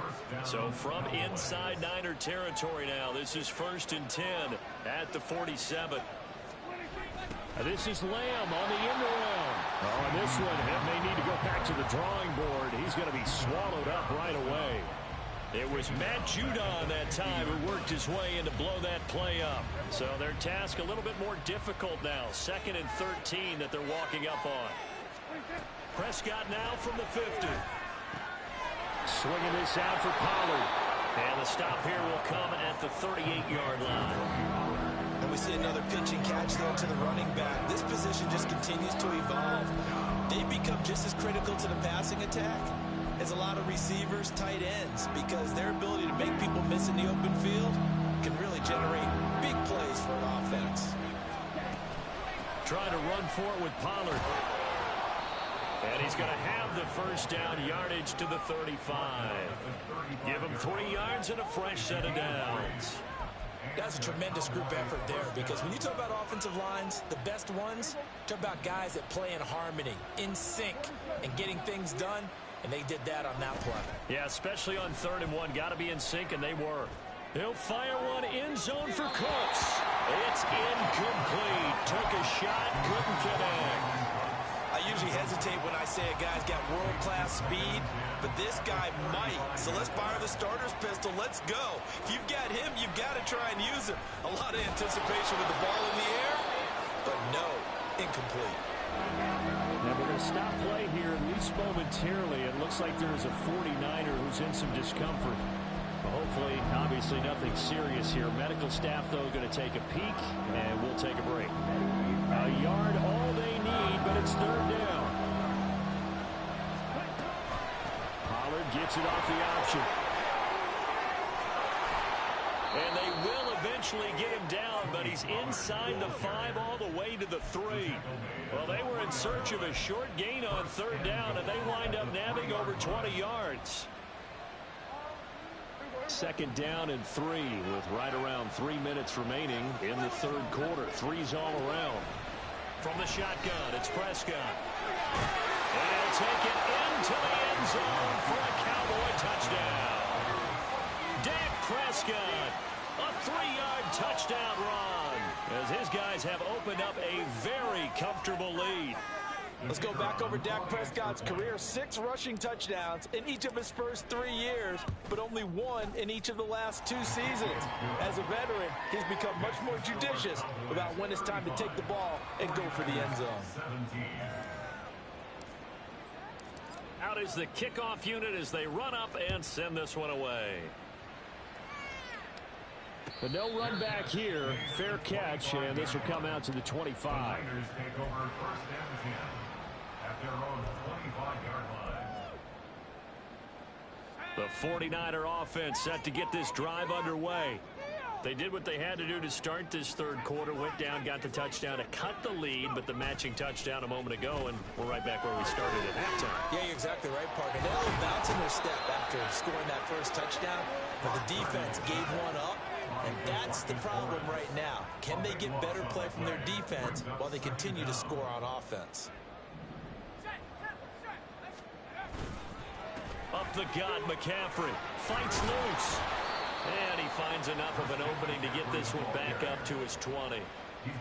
So from inside Niner territory now, this is 1st and 10 at the 47. This is Lamb on the end around. Oh, and this one may need to go back to the drawing board. He's going to be swallowed up right away. It was Matt Judon that time who worked his way in to blow that play up. So their task a little bit more difficult now. 2nd and 13 that they're walking up on. Prescott now from the 50. Swinging this out for Pollard. And the stop here will come at the 38-yard line. And we see another pitch and catch there to the running back. This position just continues to evolve. They become just as critical to the passing attack as a lot of receivers, tight ends, because their ability to make people miss in the open field can really generate big plays for an offense. Trying to run for it with Pollard. And he's going to have the first down, yardage to the 35. Give him 3 yards and a fresh set of downs. That's a tremendous group effort there, because when you talk about offensive lines, the best ones, talk about guys that play in harmony, in sync, and getting things done, and they did that on that play. Yeah, especially on 3rd and 1. Got to be in sync, and they were. He'll fire one end zone for Cooks. It's incomplete. Took a shot, couldn't connect. I usually hesitate when I say a guy's got world-class speed, but this guy might. So let's fire the starter's pistol. Let's go. If you've got him, you've got to try and use him. A lot of anticipation with the ball in the air, but no, incomplete. Now we're going to stop play here at least momentarily. It looks like there's a 49er who's in some discomfort. Hopefully, obviously nothing serious here. Medical staff, though, going to take a peek, and we'll take a break. A yard, all they need, but it's 3rd down. Pollard gets it off the option. And they will eventually get him down, but he's inside the 5 all the way to the 3. Well, they were in search of a short gain on 3rd down, and they wind up nabbing over 20 yards. 2nd down and 3 with right around 3 minutes remaining in the 3rd quarter. 3's all around. From the shotgun, it's Prescott. And he'll take it into the end zone for a Cowboy touchdown. Dak Prescott, a 3-yard touchdown run, as his guys have opened up a very comfortable lead. Let's go back over Dak Prescott's career. 6 rushing touchdowns in each of his first 3 years, but only 1 in each of the last 2 seasons. As a veteran, he's become much more judicious about when it's time to take the ball and go for the end zone. Out is the kickoff unit as they run up and send this one away. But no run back here. Fair catch, and this will come out to the 25. The Niners take over first and 10 at their own 25-yard line. The 49er offense set to get this drive underway. They did what they had to do to start this third quarter, went down, got the touchdown to cut the lead, but the matching touchdown a moment ago, and we're right back where we started at halftime. Yeah, you're exactly right, Parker. They were bouncing their step after scoring that first touchdown, but the defense gave one up, and that's the problem right now. Can they get better play from their defense while they continue to score on offense? Up the gut, McCaffrey fights loose. And he finds enough of an opening to get this one back up to his 20.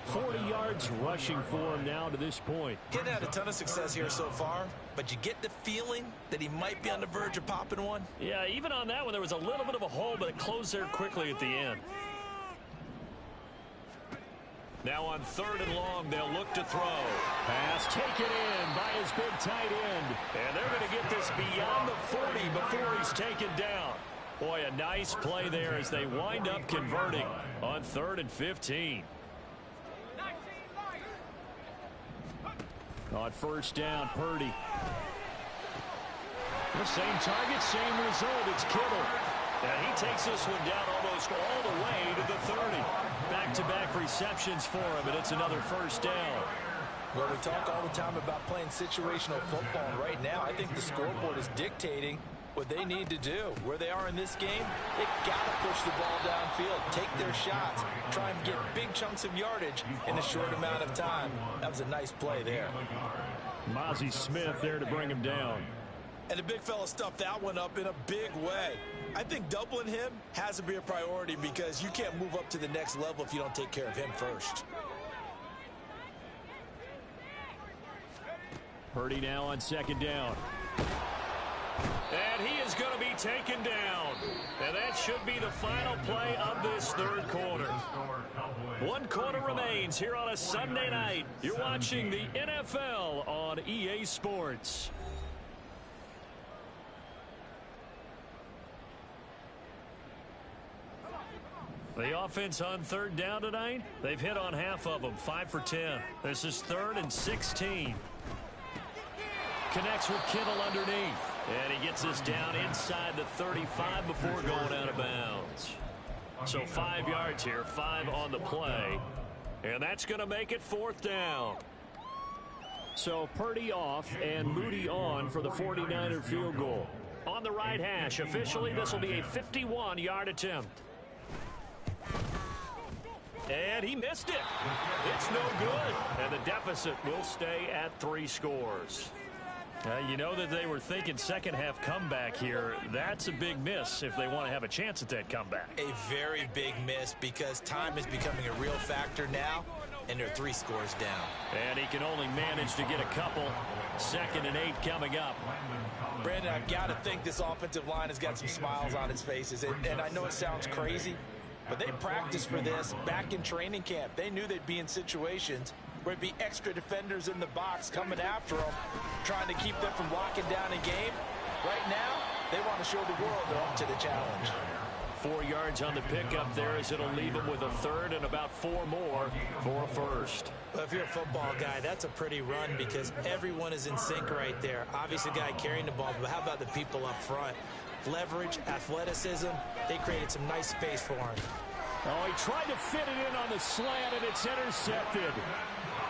40 yards rushing for him now to this point. Getting had a ton of success here so far, but you get the feeling that he might be on the verge of popping one. Yeah, even on that one, there was a little bit of a hole, but it closed there quickly at the end. Now on 3rd and long, they'll look to throw. Pass taken in by his big tight end. And they're going to get this beyond the 40 before he's taken down. Boy, a nice play there as they wind up converting on 3rd and 15. On 1st down, Purdy. The same target, same result. It's Kittle. And he takes this one down almost all the way to the 30. Back-to-back receptions for him, and it's another 1st down. Well, we talk all the time about playing situational football, and right now I think the scoreboard is dictating what they need to do. Where they are in this game, they've got to push the ball downfield, take their shots, try and get big chunks of yardage in a short amount of time. That was a nice play there. Mozzie Smith there to bring him down. And the big fella stuffed that one up in a big way. I think doubling him has to be a priority because you can't move up to the next level if you don't take care of him first. Purdy now on 2nd down. And he is going to be taken down. And that should be the final play of this 3rd quarter. 1 quarter remains here on a Sunday night. You're watching the NFL on EA Sports. The offense on 3rd down tonight, they've hit on half of them, 5 for 10. This is 3rd and 16. Connects with Kittle underneath. And he gets this down inside the 35 before going out of bounds. So 5 yards here, 5 on the play. And that's going to make it 4th down. So Purdy off and Moody on for the 49er field goal. On the right hash, officially this will be a 51-yard attempt. And he missed it. It's no good. And the deficit will stay at 3 scores. You know that they were thinking second half comeback here. That's a big miss if they want to have a chance at that comeback. A very big miss because time is becoming a real factor now, and they're 3 scores down. And he can only manage to get a couple. 2nd and 8 coming up. Brandon, I've got to think this offensive line has got some smiles on its faces. And I know it sounds crazy, but they practiced for this back in training camp. They knew they'd be in situations where it'd be extra defenders in the box coming after them, trying to keep them from locking down a game. Right now, they want to show the world they're up to the challenge. 4 yards on the pickup there as it'll leave them with a 3rd and about 4 more for a 1st. Well, if you're a football guy, that's a pretty run because everyone is in sync right there. Obviously, the guy carrying the ball, but how about the people up front? Leverage, athleticism, they created some nice space for him. Oh, he tried to fit it in on the slant, and it's intercepted.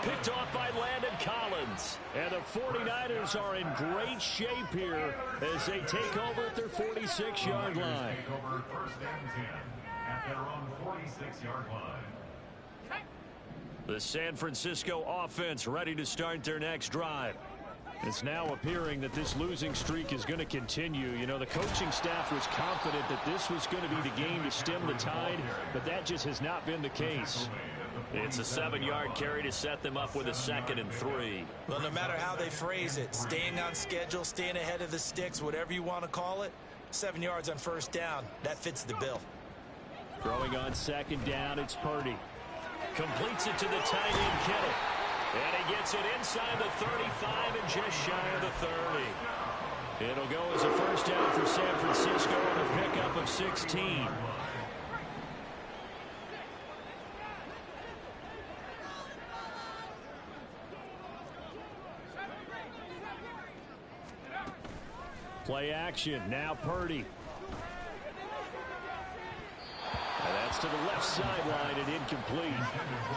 Picked off by Landon Collins. And the 49ers are in great shape here as they take over at their 46-yard line. Take over 1st and 10 at their own 46-yard line. The San Francisco offense ready to start their next drive. It's now appearing that this losing streak is going to continue. You know, the coaching staff was confident that this was going to be the game to stem the tide, but that just has not been the case. It's a 7-yard carry to set them up with a 2nd and 3. Well, no matter how they phrase it, staying on schedule, staying ahead of the sticks, whatever you want to call it, 7 yards on 1st down, that fits the bill. Throwing on 2nd down, it's Purdy. Completes it to the tight end, Kittle. And he gets it inside the 35 and just shy of the 30. It'll go as a first down for San Francisco and a pickup of 16. Play action. Now Purdy. And that's to the left sideline and incomplete.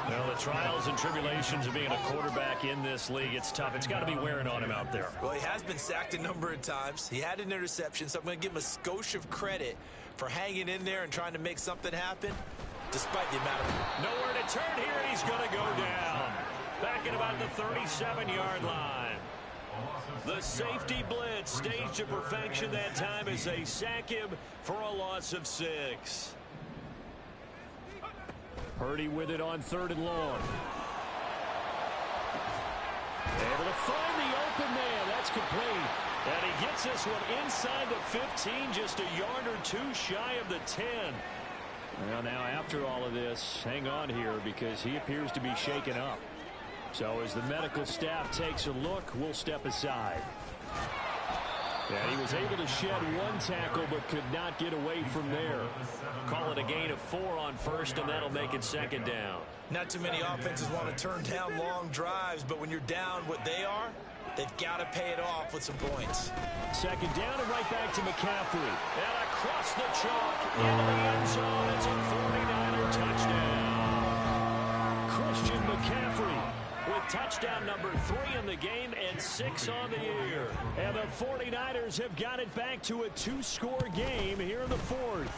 Well, the trials and tribulations of being a quarterback in this league, it's tough. It's got to be wearing on him out there. Well, he has been sacked a number of times. He had an interception, so I'm going to give him a skosh of credit for hanging in there and trying to make something happen, despite the amount of... Nowhere to turn here, and he's going to go down. Back at about the 37-yard line. The safety blitz staged to perfection that time as they sack him for a loss of 6. Purdy with it on 3rd and long. Able to find the open man. That's complete. And he gets this one inside the 15, just a yard or two shy of the 10. Well, now after all of this, hang on here because he appears to be shaken up. So as the medical staff takes a look, we'll step aside. Yeah, he was able to shed one tackle but could not get away from there. Call it a gain of 4 on first, and that'll make it 2nd down. Not too many offenses want to turn down long drives, but when you're down what they are, they've got to pay it off with some points. 2nd down and right back to McCaffrey. And across the chalk into the end zone. It's a 49er touchdown. Christian McCaffrey with touchdown number 3 in the game and 6 on the year. And the 49ers have got it back to a 2-score game here in the 4th.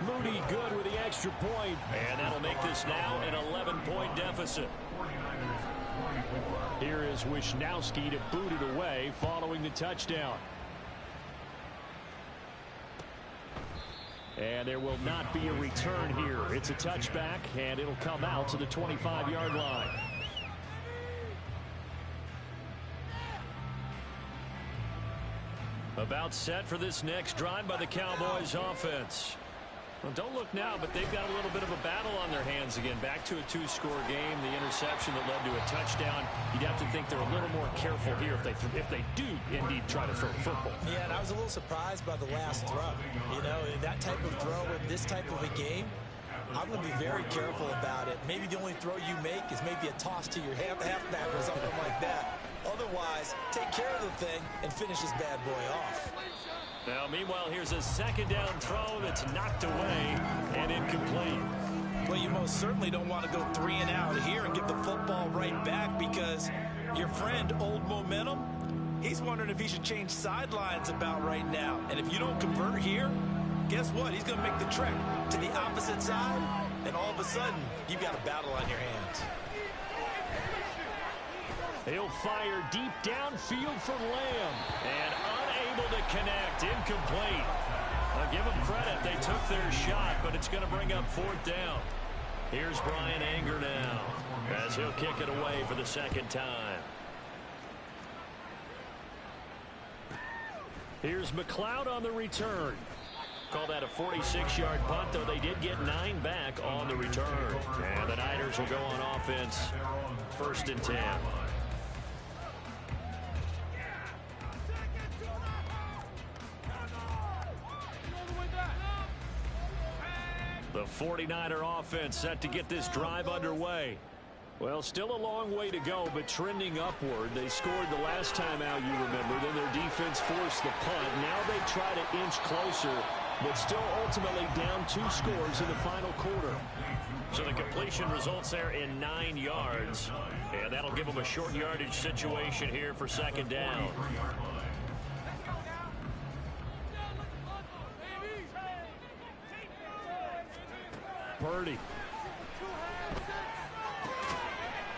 Moody good with the extra point, and that'll make this now an 11-point deficit. Here is Wisnowski to boot it away following the touchdown. And there will not be a return here. It's a touchback, and it'll come out to the 25-yard line. About set for this next drive by the Cowboys offense. Well, don't look now, but they've got a little bit of a battle on their hands again. Back to a 2-score game. The interception that led to a touchdown. You'd have to think they're a little more careful here if they do indeed try to throw the football. Yeah, and I was a little surprised by the last throw. You know, that type of throw in this type of a game, I'm going to be very careful about it. Maybe the only throw you make is maybe a toss to your halfback or something like that. Otherwise, take care of the thing and finish this bad boy off. Now, meanwhile, here's a 2nd down throw that's knocked away and incomplete. Well, you most certainly don't want to go 3 and out here and give the football right back because your friend, Old Momentum, he's wondering if he should change sidelines about right now. And if you don't convert here, guess what? He's going to make the trek to the opposite side, and all of a sudden, you've got a battle on your hands. He'll fire deep downfield from Lamb. And unable to connect. Incomplete. I'll give them credit. They took their shot, but it's going to bring up 4th down. Here's Brian Anger now as he'll kick it away for the 2nd time. Here's McLeod on the return. Call that a 46-yard punt, though they did get 9 back on the return. And the Niners will go on offense. 1st and 10. The 49er offense set to get this drive underway. Well, still a long way to go, but trending upward. They scored the last time out, you remember. Then their defense forced the punt. Now they try to inch closer, but still ultimately down 2 scores in the final quarter. So the completion results there in 9 yards. And that'll give them a short yardage situation here for 2nd down. Purdy.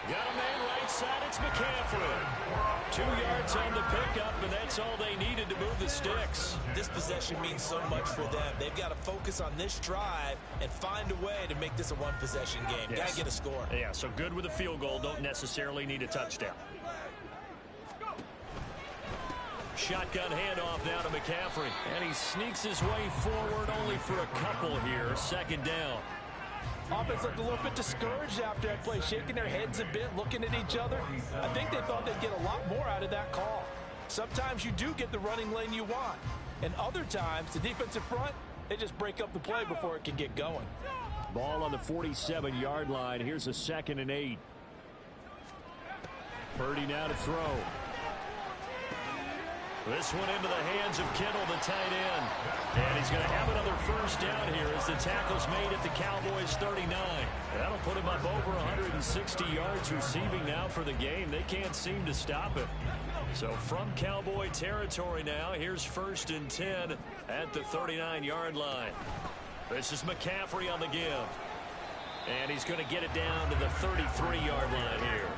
Got a man right side. It's McCaffrey. 2 yards on the pickup, and that's all they needed to move the sticks. This possession means so much for them. They've got to focus on this drive and find a way to make this a 1-possession game. Yes. Got to get a score. Yeah, so good with a field goal. Don't necessarily need a touchdown. Shotgun handoff now to McCaffrey. And he sneaks his way forward only for a couple here. 2nd down. Offense looked a little bit discouraged after that play, shaking their heads a bit, looking at each other. I think they thought they'd get a lot more out of that call. Sometimes you do get the running lane you want. And other times, the defensive front, they just break up the play before it can get going. Ball on the 47-yard line. Here's a 2nd and 8. Purdy now to throw. This one into the hands of Kittle, the tight end. And he's going to have another first down here as the tackle's made at the Cowboys' 39. That'll put him up over 160 yards receiving now for the game. They can't seem to stop it. So from Cowboy territory now, here's 1st and 10 at the 39-yard line. This is McCaffrey on the give. And he's going to get it down to the 33-yard line here.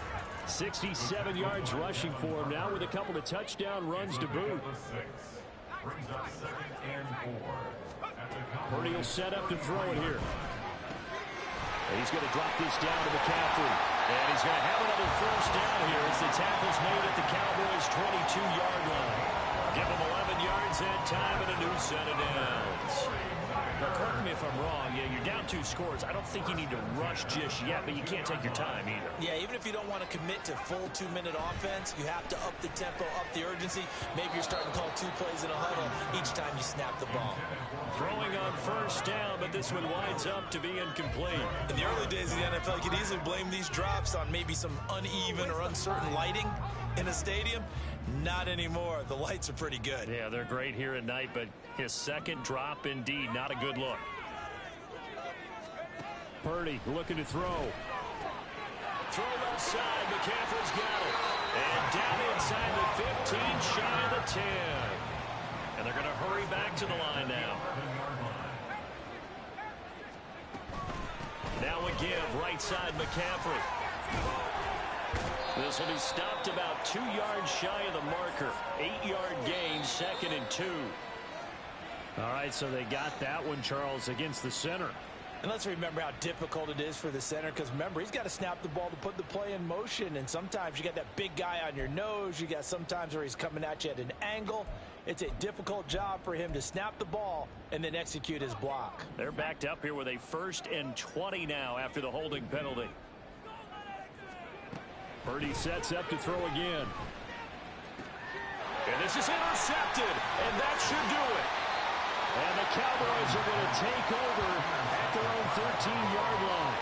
67 yards rushing for him now with a couple of touchdown runs to boot. Purdy will set up to throw it here. He's going to drop this down to McCaffrey. And he's going to have another first down here as the tackle's made at the Cowboys' 22-yard line. Give him 11 yards that time and a new set of downs. Now, correct me if I'm wrong. Yeah, you're down 2 scores. I don't think you need to rush just yet, but you can't take your time either. Yeah, even if you don't want to commit to full 2-minute offense, you have to up the tempo, up the urgency. Maybe you're starting to call 2 plays in a huddle each time you snap the ball. Throwing on first down, but this one winds up to be incomplete. In the early days of the NFL, you could easily blame these drops on maybe some uneven or uncertain lighting in a stadium. Not anymore. The lights are pretty good. Yeah, they're great here at night, but his second drop, indeed, not a good look. Purdy looking to throw. Throw left side. McCaffrey's got it. And down inside the 15, shy of the 10. And they're going to hurry back to the line now. Now a give, right side McCaffrey. This will be stopped about 2 yards shy of the marker. 8-yard gain, 2nd and 2. All right, so they got that one, Charles, against the center. And let's remember how difficult it is for the center, because remember, he's got to snap the ball to put the play in motion, and sometimes you got that big guy on your nose. You got sometimes where he's coming at you at an angle. It's a difficult job for him to snap the ball and then execute his block. They're backed up here with a 1st and 20 now after the holding penalty. Purdy sets up to throw again. And this is intercepted, and that should do it. And the Cowboys are going to take over at their own 13-yard line.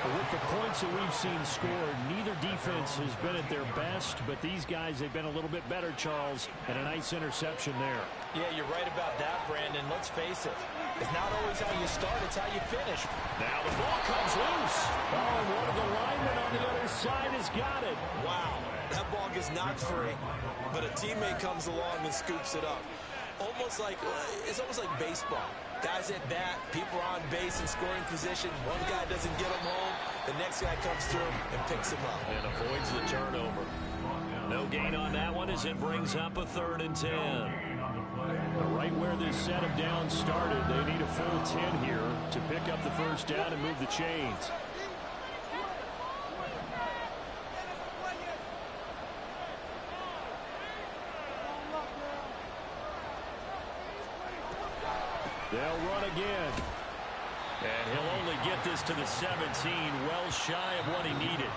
But with the points that we've seen scored, neither defense has been at their best, but these guys, they've been a little bit better, Charles, and a nice interception there. Yeah, you're right about that, Brandon. Let's face it. It's not always how you start, it's how you finish. Now the ball comes loose. Oh, and one of the linemen on the other side has got it. Wow, that ball gets knocked free, but a teammate comes along and scoops it up. It's almost like baseball. Guys at bat, people are on base in scoring position. One guy doesn't get him home. The next guy comes through and picks him up. And avoids the turnover. No gain on that one as it brings up a 3rd and 10. Right where this set of downs started, they need a full 10 here to pick up the first down and move the chains. They'll run again. And he'll only get this to the 17, well shy of what he needed.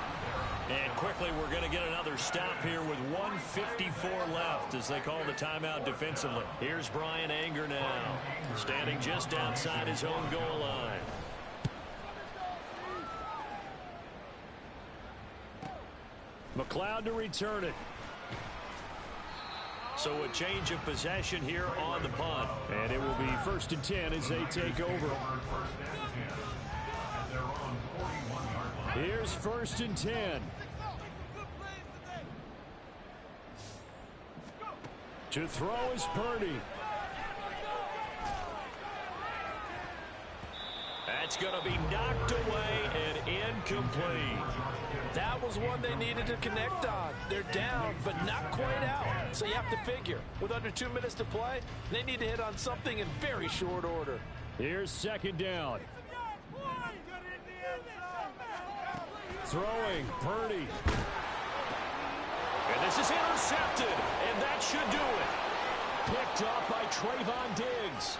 And quickly, we're going to get another stop here with 1:54 left as they call the timeout defensively. Here's Brian Anger now, standing just outside his own goal line. McLeod to return it. So a change of possession here on the punt. And it will be 1st and 10 as they take over. Here's 1st and 10. To throw is Purdy. That's going to be knocked away and incomplete. That was one they needed to connect on. They're down, but not quite out. So you have to figure, with under 2 minutes to play, they need to hit on something in very short order. Here's 2nd down. Throwing, Purdy. And this is intercepted, and that should do it. Picked up by Trayvon Diggs.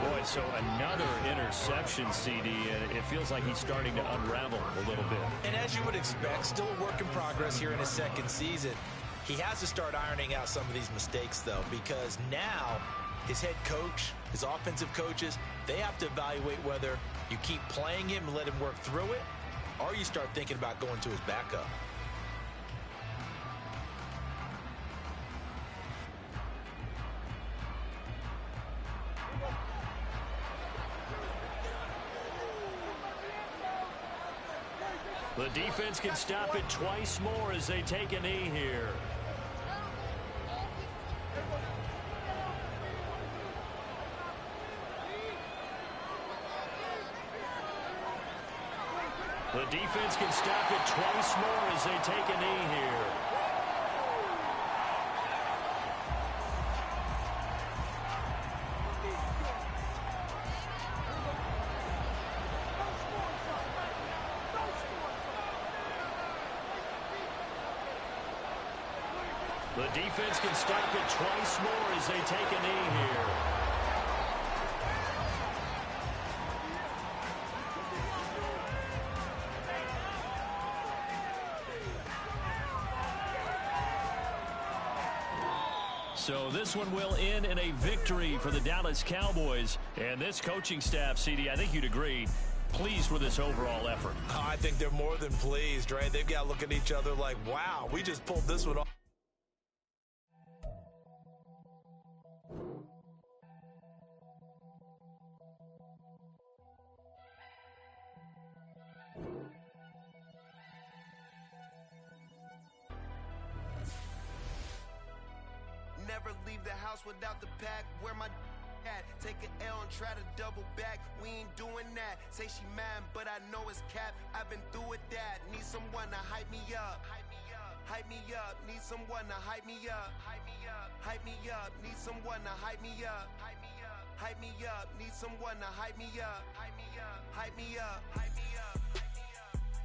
Boy, right, so another interception, CD, and it feels like he's starting to unravel a little bit. And as you would expect, still a work in progress here in his second season. He has to start ironing out some of these mistakes, though, because now his head coach, his offensive coaches, they have to evaluate whether you keep playing him and let him work through it, or you start thinking about going to his backup. The defense can stop it twice more as they take a knee here. The defense can stop it twice more as they take a knee here. The defense can stop it twice more as they take a knee here. So this one will end in a victory for the Dallas Cowboys. And this coaching staff, CD, I think you'd agree, pleased with this overall effort. Oh, I think they're more than pleased, right? They've got to look at each other like, wow, we just pulled this one off. Never leave the house without the pack. Where my at? Take an L and try to double back. We ain't doing that. Say she mad, but I know it's cap. I've been through with that. Need someone to hype me up. Hype me up. Hype me up. Need someone to hype me up. Hype me up. Hype me up. Need someone to hype me up. Hype me up. Hype me up. Need someone to hype me up. Hype me up. Hype me up. Hype me up. Hype me up.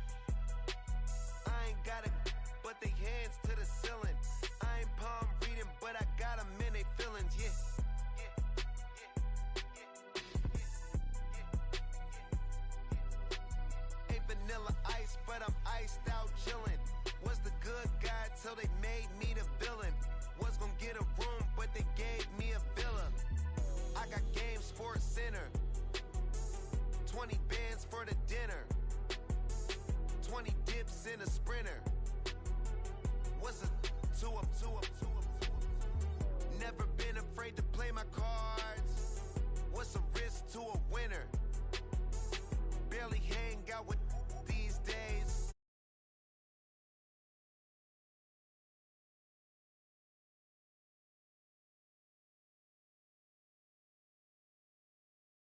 I ain't got it, but they hands to the ceiling. I ain't palm reading, but I got them in they feelings, yeah. Ain't vanilla ice, but I'm iced out chillin'. Was the good guy till they made me the villain. Was gonna get a room, but they gave me a villa. I got game Sports Center. 20 bands for the dinner. 20 dips in a